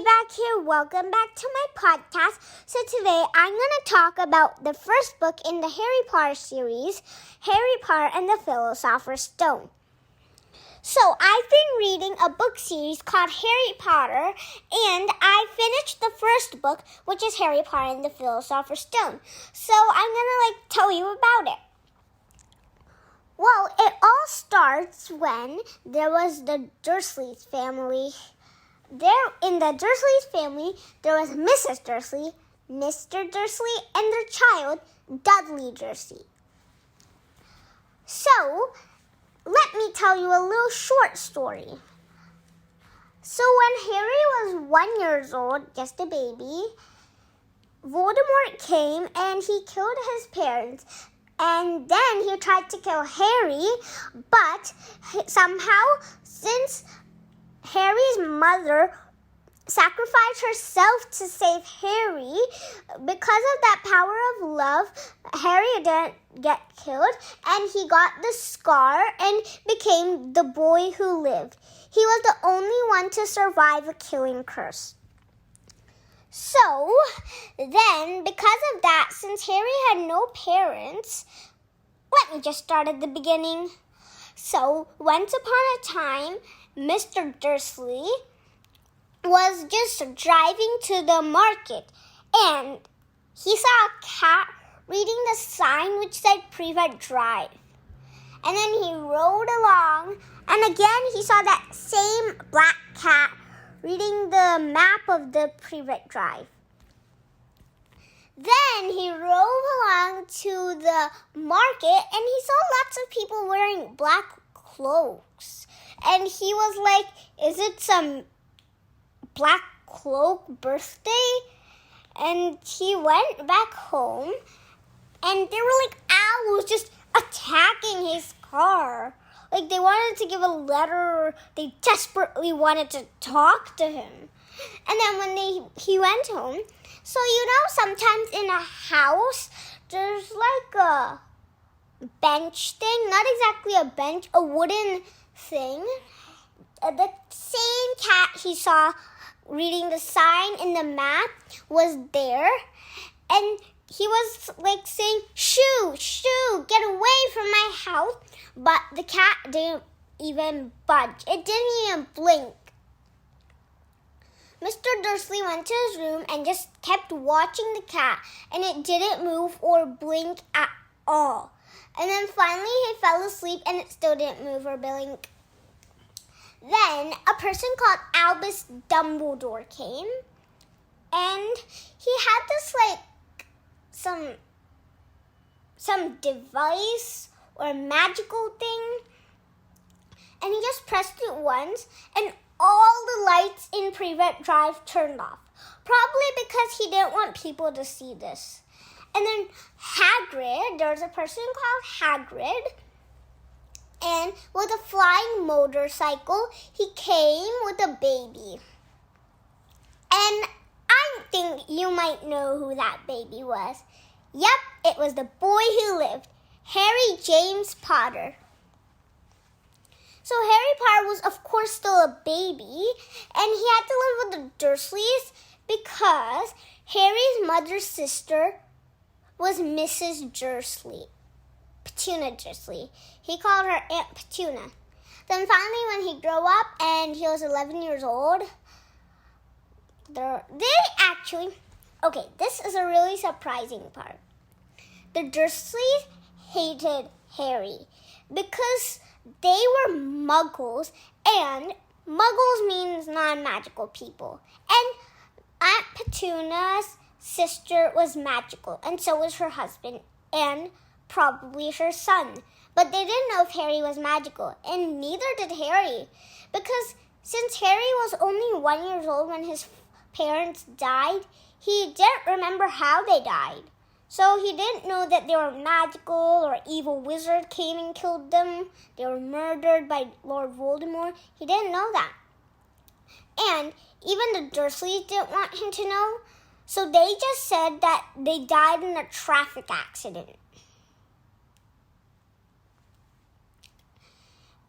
back here. Welcome back to my podcast. So today I'm going to talk about the first book in the Harry Potter series, Harry Potter and the Philosopher's Stone. So I've been reading a book series called Harry Potter, and I finished the first book, which is Harry Potter and the Philosopher's Stone. So I'm going to tell you about it. Well, it all starts when there was the Dursley family. In the Dursley family, there was Mrs. Dursley, Mr. Dursley, and their child, Dudley Dursley. So, let me tell you a little short story. So when Harry was 1 year old, just a baby, Voldemort came and he killed his parents. And then he tried to kill Harry, but somehow, since Harry's mother sacrificed herself to save Harry, because of that power of love, Harry didn't get killed, and he got the scar and became the boy who lived. He was the only one to survive a killing curse. So, then, because of that, since Harry had no parents, let me just start at the beginning. So, once upon a time, Mr. Dursley was just driving to the market, and he saw a cat reading the sign which said Private Drive. And then he rode along, and again he saw that same black cat reading the map of the Private Drive. Then he rode along to the market, and he saw lots of people wearing black cloaks. And he was like, is it some black cloak birthday? And he went back home, and there were owls just attacking his car. They wanted to give a letter, or they desperately wanted to talk to him. And then when he went home, so sometimes in a house, there's a bench thing, not exactly a bench, a wooden thing. The same cat he saw reading the sign in the map was there, and he was saying, shoo, shoo, get away from my house. But the cat didn't even budge. It didn't even blink. Mr. Dursley went to his room and just kept watching the cat, and it didn't move or blink at all. And then finally he fell asleep, and it still didn't move or blink. Then a person called Albus Dumbledore came, and he had this some device or magical thing, and he just pressed it once, and all the lights in Private Drive turned off, probably because he didn't want people to see this. And then Hagrid, there was a person called Hagrid, and with a flying motorcycle, he came with a baby. And I think you might know who that baby was. Yep, it was the boy who lived, Harry James Potter. So Harry Potter was, of course, still a baby, and he had to live with the Dursleys because Harry's mother's sister was Mrs. Dursley, Petunia Dursley. He called her Aunt Petunia. Then finally, when he grew up and he was 11 years old, this is a really surprising part. The Dursleys hated Harry because they were muggles, and muggles means non-magical people. And Aunt Petunia's sister was magical, and so was her husband, and probably her son. But they didn't know if Harry was magical, and neither did Harry, because since Harry was only 1 year old when his parents died, he didn't remember how they died. So he didn't know that they were magical or evil wizard came and killed them. They were murdered by Lord Voldemort. He didn't know that. And even the Dursleys didn't want him to know. So they just said that they died in a traffic accident.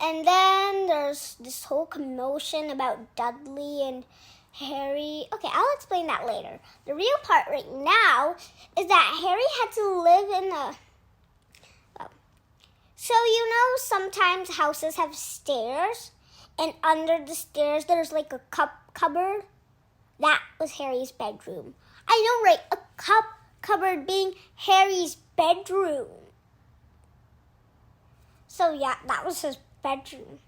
And then there's this whole commotion about Dudley and Harry... Okay, I'll explain that later. The real part right now is that Harry had to live in a... So, sometimes houses have stairs, and under the stairs there's like a cupboard. That was Harry's bedroom. I know, right? A cupboard being Harry's bedroom. So, yeah, that was his bedroom.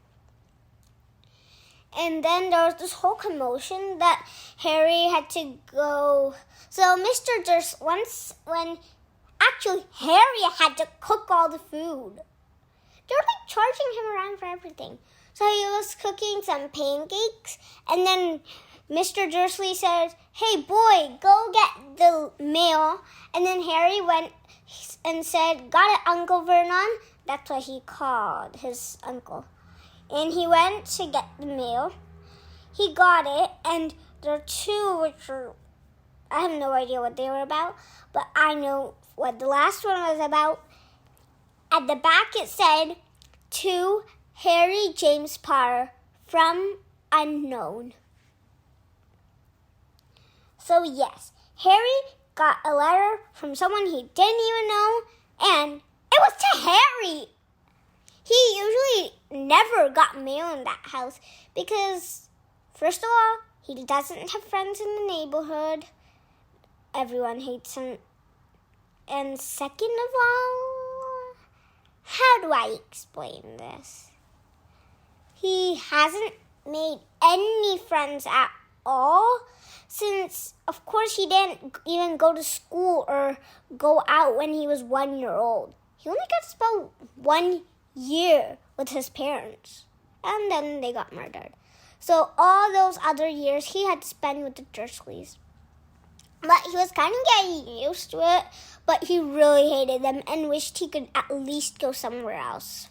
And then there was this whole commotion that Harry had to go. So Mr. Dursley, Harry had to cook all the food. They were like charging him around for everything. So he was cooking some pancakes. And then Mr. Dursley said, "Hey boy, go get the mail." And then Harry went and said, "Got it, Uncle Vernon?" That's what he called his uncle. And he went to get the mail. He got it, and there are two which were, I have no idea what they were about, but I know what the last one was about. At the back it said, "To Harry James Potter from unknown." So yes, Harry got a letter from someone he didn't even know, and it was to Harry. He usually never got mail in that house because, first of all, he doesn't have friends in the neighborhood. Everyone hates him. And second of all, how do I explain this? He hasn't made any friends at all since, of course, he didn't even go to school or go out when he was 1 year old. He only got to spend 1 year with his parents, and then they got murdered. So all those other years he had to spend with the Dursleys. But he was kind of getting used to it, but he really hated them and wished he could at least go somewhere else.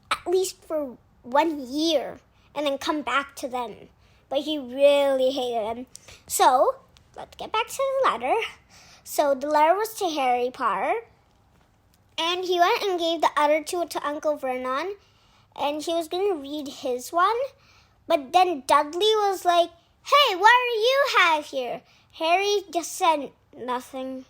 At least for 1 year, and then come back to them. But he really hated them. So, let's get back to the letter. So the letter was to Harry Potter. And he went and gave the other two to Uncle Vernon. And he was going to read his one. But then Dudley was like, "Hey, what do you have here?" Harry just said nothing.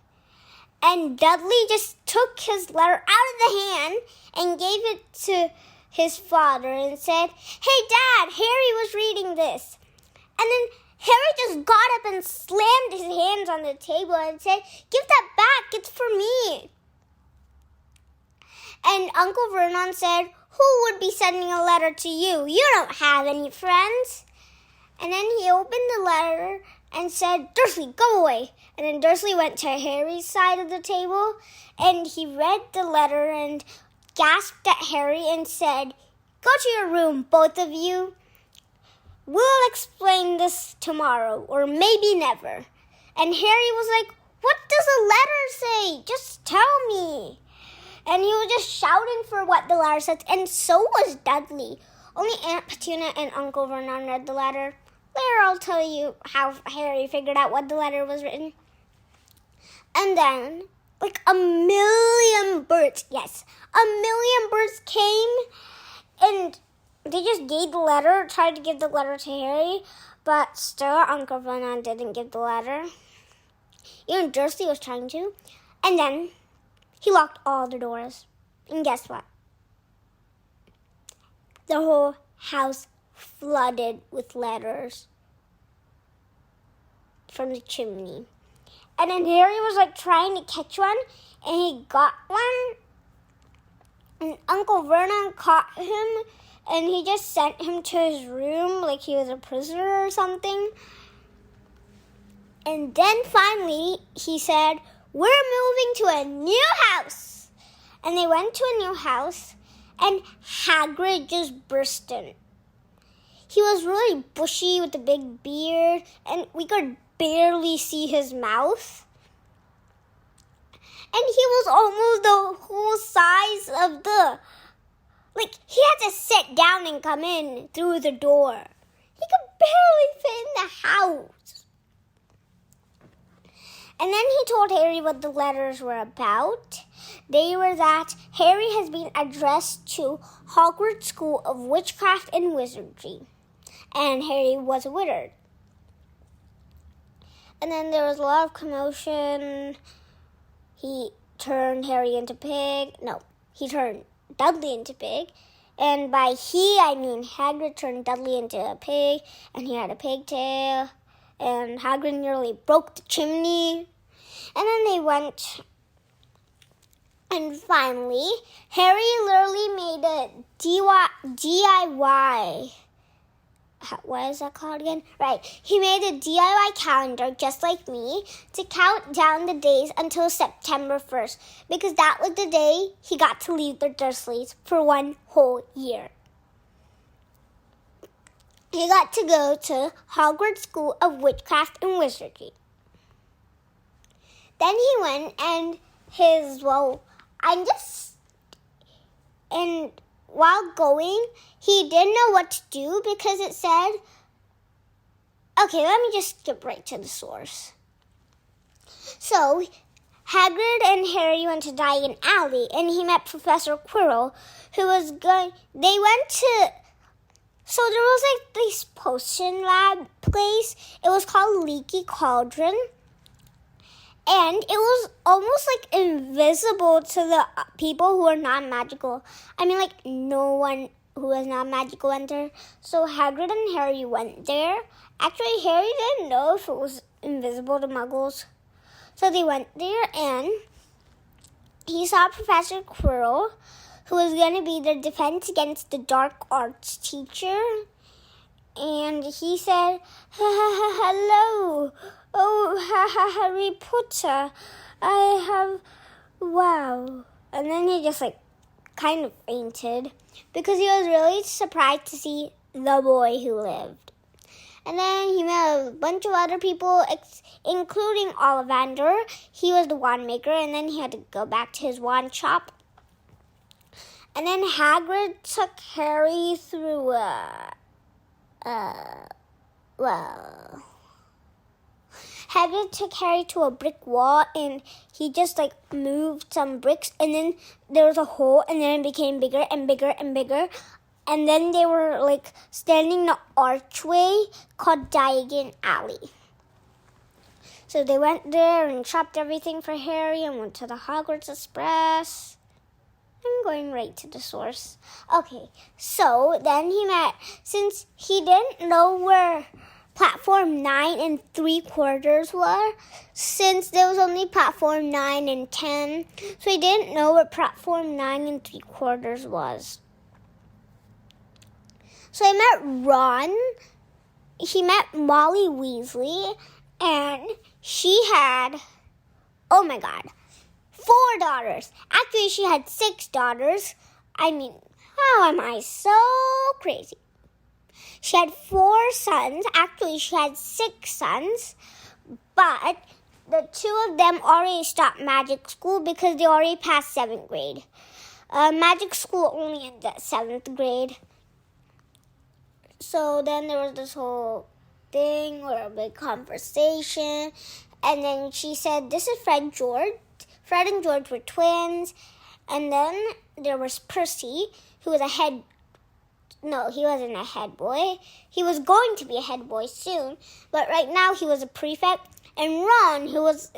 And Dudley just took his letter out of the hand and gave it to his father and said, "Hey, Dad, Harry was reading this." And then Harry just got up and slammed his hands on the table and said, "Give that back, it's for me." And Uncle Vernon said, "Who would be sending a letter to you? You don't have any friends." And then he opened the letter and said, "Dursley, go away." And then Dursley went to Harry's side of the table, and he read the letter and gasped at Harry and said, "Go to your room, both of you. We'll explain this tomorrow, or maybe never." And Harry was like, "What does the letter say? Just tell me." And he was just shouting for what the letter said, and so was Dudley. Only Aunt Petunia and Uncle Vernon read the letter. Later I'll tell you how Harry figured out what the letter was written. And then, like a million birds came, and they just gave the letter, tried to give the letter to Harry, but still Uncle Vernon didn't give the letter. Even Dursley was trying to. And then he locked all the doors. And guess what? The whole house flooded with letters from the chimney. And then Harry was like trying to catch one, and he got one. And Uncle Vernon caught him, and he just sent him to his room like he was a prisoner or something. And then finally he said, "We're moving to a new house." And they went to a new house, and Hagrid just burst in. He was really bushy with a big beard, and we could barely see his mouth. And he was almost the whole size of he had to sit down and come in through the door. He could barely fit in the house. And then he told Harry what the letters were about. They were that Harry has been addressed to Hogwarts School of Witchcraft and Wizardry. And Harry was a wizard. And then there was a lot of commotion. He turned Harry into pig. No, he turned Dudley into pig. And by he, I mean Hagrid turned Dudley into a pig, and he had a pigtail. And Hagrid nearly broke the chimney. And then they went, and finally, Harry literally made a DIY. What is that called again? Right. He made a DIY calendar, just like me, to count down the days until September 1st, because that was the day he got to leave the Dursleys for 1 whole year. He got to go to Hogwarts School of Witchcraft and Wizardry. Then he went and while going, he didn't know what to do because it said, okay, let me just skip right to the source. So, Hagrid and Harry went to Diagon Alley, and he met Professor Quirrell, so there was like this potion lab place. It was called Leaky Cauldron. And it was almost like invisible to the people who are not magical. I mean, like, no one who is not magical went there. So Hagrid and Harry went there. Actually, Harry didn't know if it was invisible to muggles. So they went there, and he saw Professor Quirrell, who was going to be the defense against the dark arts teacher. And he said, hello. Oh, Harry Potter, wow. And then he just kind of fainted because he was really surprised to see the boy who lived. And then he met a bunch of other people, including Ollivander. He was the wand maker, and then he had to go back to his wand shop. And then Hagrid took Harry through, Hagrid took Harry to a brick wall, and he just moved some bricks, and then there was a hole, and then it became bigger and bigger and bigger. And then they were standing in the archway called Diagon Alley. So they went there and shopped everything for Harry and went to the Hogwarts Express. I'm going right to the source. Okay, so then since he didn't know where platform 9 3/4 were, since there was only platform 9 and 10, so he didn't know what platform 9 3/4 was. So he met Ron, he met Molly Weasley, and she had, oh my God, 4 daughters. Actually, she had 6 daughters. I mean, how am I so crazy? She had 4 sons. Actually, she had 6 sons. But the 2 of them already stopped magic school because they already passed 7th grade. Magic school only in the 7th grade. So then there was this whole thing or a big conversation. And then she said, this is Fred and George. Fred and George were twins. And then there was Percy, who was he wasn't a head boy. He was going to be a head boy soon, but right now he was a prefect. And Ron,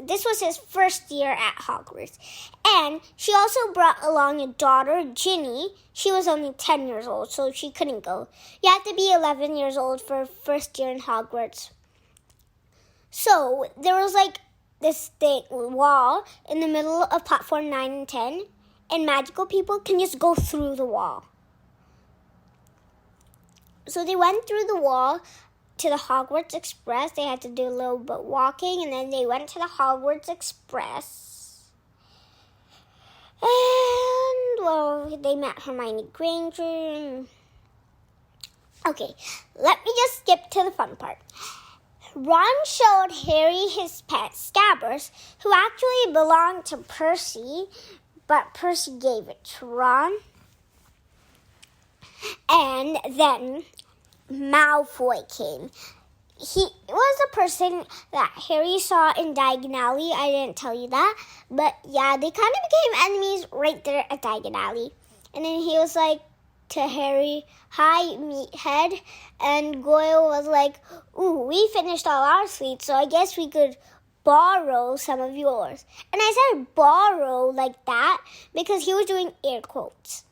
this was his first year at Hogwarts. And she also brought along a daughter, Ginny. She was only 10 years old, so she couldn't go. You have to be 11 years old for first year in Hogwarts. So there was this wall in the middle of platform 9 and 10, and magical people can just go through the wall. So they went through the wall to the Hogwarts Express. They had to do a little bit walking, and then they went to the Hogwarts Express. And, they met Hermione Granger. Okay, let me just skip to the fun part. Ron showed Harry his pet Scabbers, who actually belonged to Percy, but Percy gave it to Ron. And then Malfoy came. He was a person that Harry saw in Diagon Alley. I didn't tell you that. But yeah, they kind of became enemies right there at Diagon Alley. And then he was like, to Harry, "Hi, meathead." And Goyle was like, "Ooh, we finished all our sweets, so I guess we could borrow some of yours." And I said borrow like that because he was doing air quotes.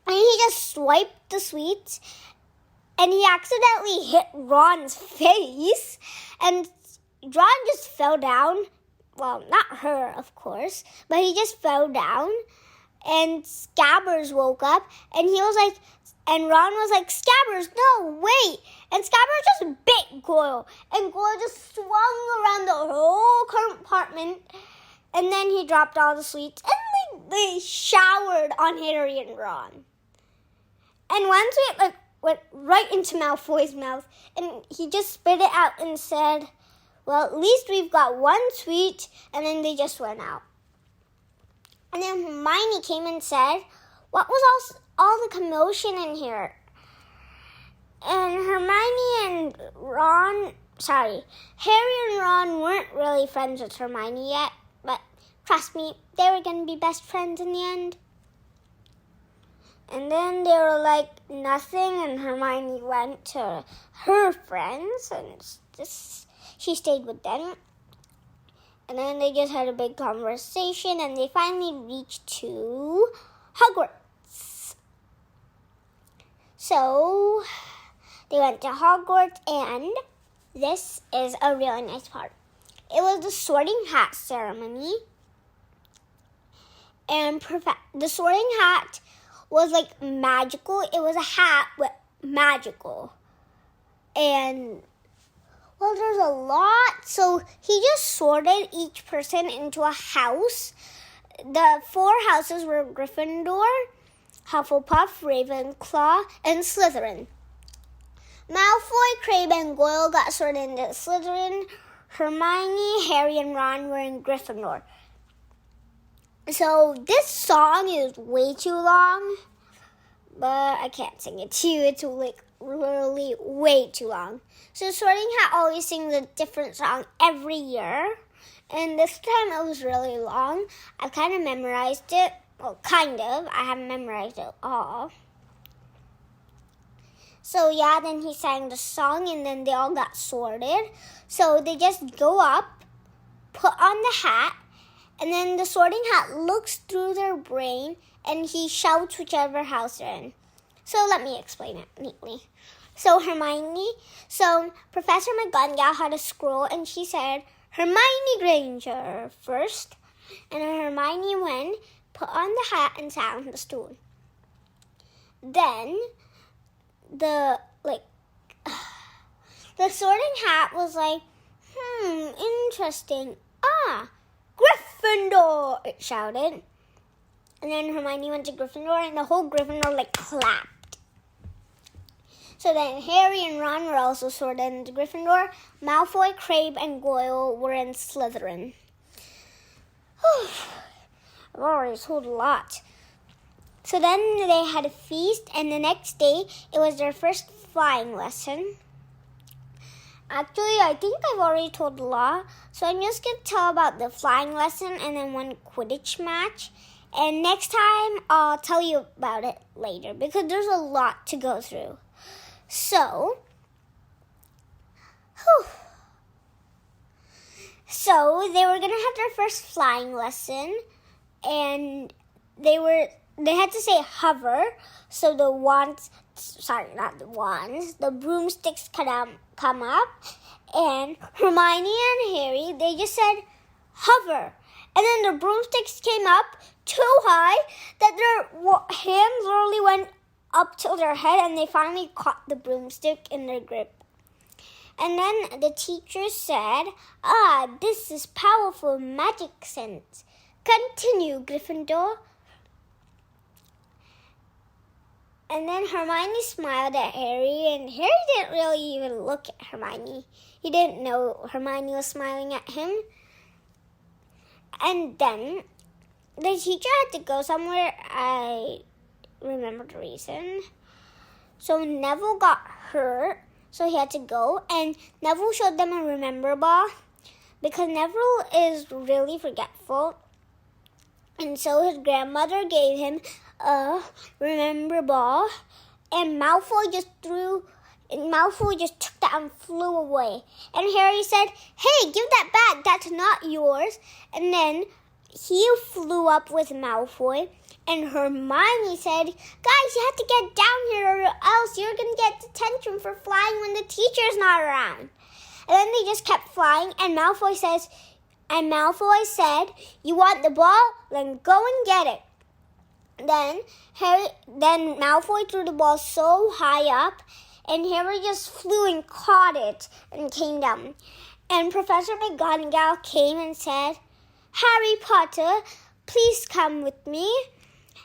And he just swiped the sweets, and he accidentally hit Ron's face, and Ron just fell down. Well, not her, of course, but he just fell down. And Scabbers woke up, and and Ron was like, "Scabbers, no, wait!" And Scabbers just bit Goyle, and Goyle just swung around the whole compartment, and then he dropped all the sweets, and they showered on Harry and Ron. And one sweet went right into Malfoy's mouth, and he just spit it out and said, "Well, at least we've got one sweet," and then they just went out. And then Hermione came and said, "What was all the commotion in here?" And Harry and Ron weren't really friends with Hermione yet, but trust me, they were going to be best friends in the end. And then they were like, nothing, and Hermione went to her friends, and she stayed with them. And then they just had a big conversation, and they finally reached to Hogwarts. So they went to Hogwarts, and this is a really nice part. It was the Sorting Hat ceremony, and the Sorting Hat was like magical. It was a hat with magical, and well, there's a lot. So he just sorted each person into a house. The 4 houses were Gryffindor, Hufflepuff, Ravenclaw, and Slytherin. Malfoy, Crabbe, and Goyle got sorted into Slytherin. Hermione, Harry, and Ron were in Gryffindor. So this song is way too long, but I can't sing it to you. It's like literally way too long. So Sorting Hat always sings a different song every year, and this time it was really long. I kind of memorized it. Well, kind of. I haven't memorized it all. So yeah, then he sang the song, and then they all got sorted. So they just go up, put on the hat, and then the Sorting Hat looks through their brain, and he shouts whichever house they're in. So let me explain it neatly. So Professor McGonagall had a scroll, and she said, "Hermione Granger first." And then Hermione went, put on the hat, and sat on the stool. Then the Sorting Hat was like, interesting. Gryffindor, it shouted. And then Hermione went to Gryffindor, and the whole Gryffindor clapped. So then Harry and Ron were also sorted into Gryffindor. Malfoy, Crabbe, and Goyle were in Slytherin. I've already told a lot. So then they had a feast, and the next day it was their first flying lesson. Actually, I think I've already told a lot, so I'm just going to tell about the flying lesson and then one Quidditch match. And next time, I'll tell you about it later because there's a lot to go through. So they were going to have their first flying lesson, and they had to say hover, so the broomsticks come up, and Hermione and Harry, they just said hover, and then the broomsticks came up too high that their hands literally went up to their head, and they finally caught the broomstick in their grip. And then the teacher said, this is powerful magic sense. Continue, Gryffindor. And then Hermione smiled at Harry, and Harry didn't really even look at Hermione. He didn't know Hermione was smiling at him. And then the teacher had to go somewhere. I remember the reason. So Neville got hurt, so he had to go. And Neville showed them a remember ball because Neville is really forgetful. And so his grandmother gave him a remember ball, and Malfoy just took that and flew away. And Harry said, "Hey, give that back. That's not yours." And then he flew up with Malfoy. And Hermione said, "Guys, you have to get down here or else you're going to get detention for flying when the teacher's not around." And then they just kept flying, and Malfoy said, "You want the ball? Then go and get it." Then Malfoy threw the ball so high up, and Harry just flew and caught it and came down. And Professor McGonagall came and said, "Harry Potter, please come with me."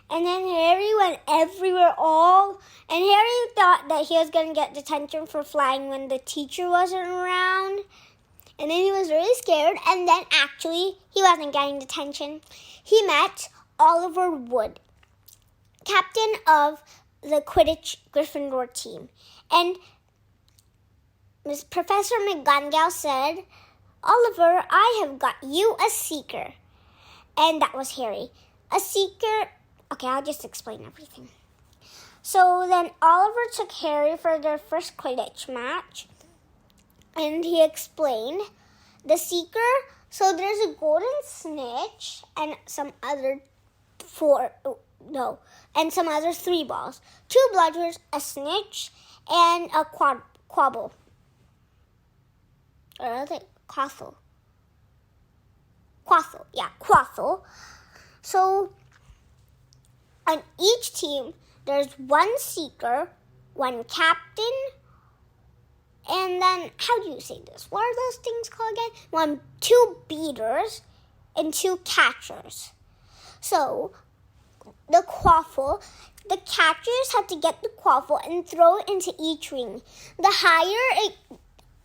And then Harry went everywhere and Harry thought that he was going to get detention for flying when the teacher wasn't around. And then he was really scared, and then actually he wasn't getting detention. He met Oliver Wood, captain of the Quidditch Gryffindor team. And Professor McGonagall said, "Oliver, I have got you a seeker." And that was Harry. A seeker... Okay, I'll just explain everything. So then Oliver took Harry for their first Quidditch match. And he explained the seeker. So there's a golden snitch and some other three balls. 2 bludgers, a snitch, and a quabble. Or is it quaffle? Quaffle. So on each team, there's 1 seeker, 1 captain, and then, how do you say this? What are those things called again? 2 beaters and 2 catchers. So, the quaffle, the catchers have to get the quaffle and throw it into each ring. If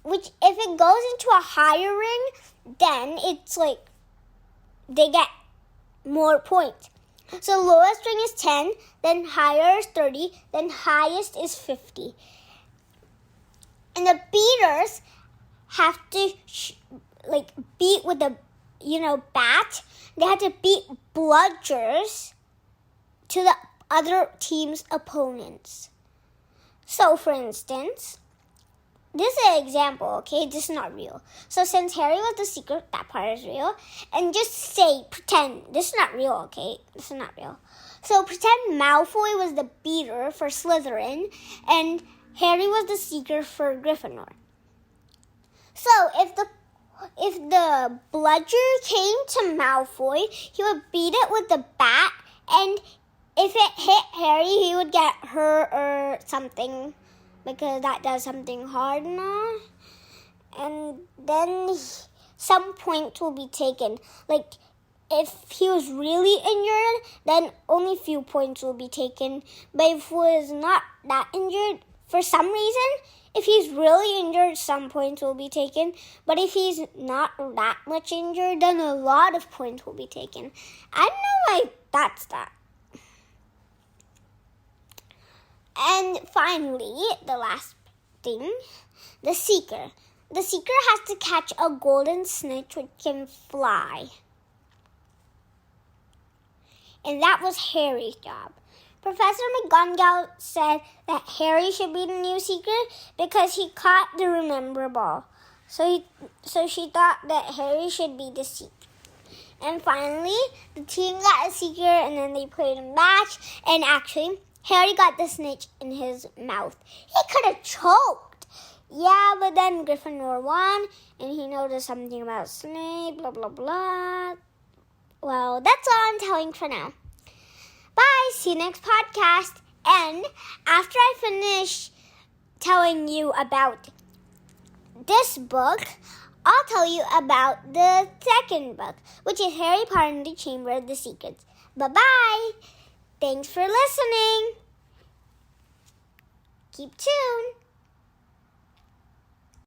it goes into a higher ring, then it's like they get more points. So lowest ring is 10, then higher is 30, then highest is 50. And the beaters have to beat with the bat. They have to beat bludgers to the other team's opponents. So for instance, this is an example, okay? This is not real. So since Harry was the seeker, that part is real. And just pretend. This is not real, okay? This is not real. So pretend Malfoy was the beater for Slytherin, and Harry was the seeker for Gryffindor. So if the bludger came to Malfoy, he would beat it with the bat, and if it hit Harry, he would get hurt or something, because that does something hard now. And then some points will be taken. Like, if he was really injured, then only few points will be taken. But if he was not that injured, for some reason, if he's really injured, some points will be taken. But if he's not that much injured, then a lot of points will be taken. I don't know why that's that. And finally, the last thing, the seeker. The seeker has to catch a golden snitch which can fly. And that was Harry's job. Professor McGonagall said that Harry should be the new seeker because he caught the remember ball. So she thought that Harry should be the seeker. And finally, the team got a seeker, and then they played a match, and actually, Harry got the snitch in his mouth. He could have choked. Yeah, but then Gryffindor won, and he noticed something about Snape, blah, blah, blah. Well, that's all I'm telling for now. Bye. See you next podcast. And after I finish telling you about this book, I'll tell you about the second book, which is Harry Potter and the Chamber of the Secrets. Bye-bye. Thanks for listening. Keep tuned.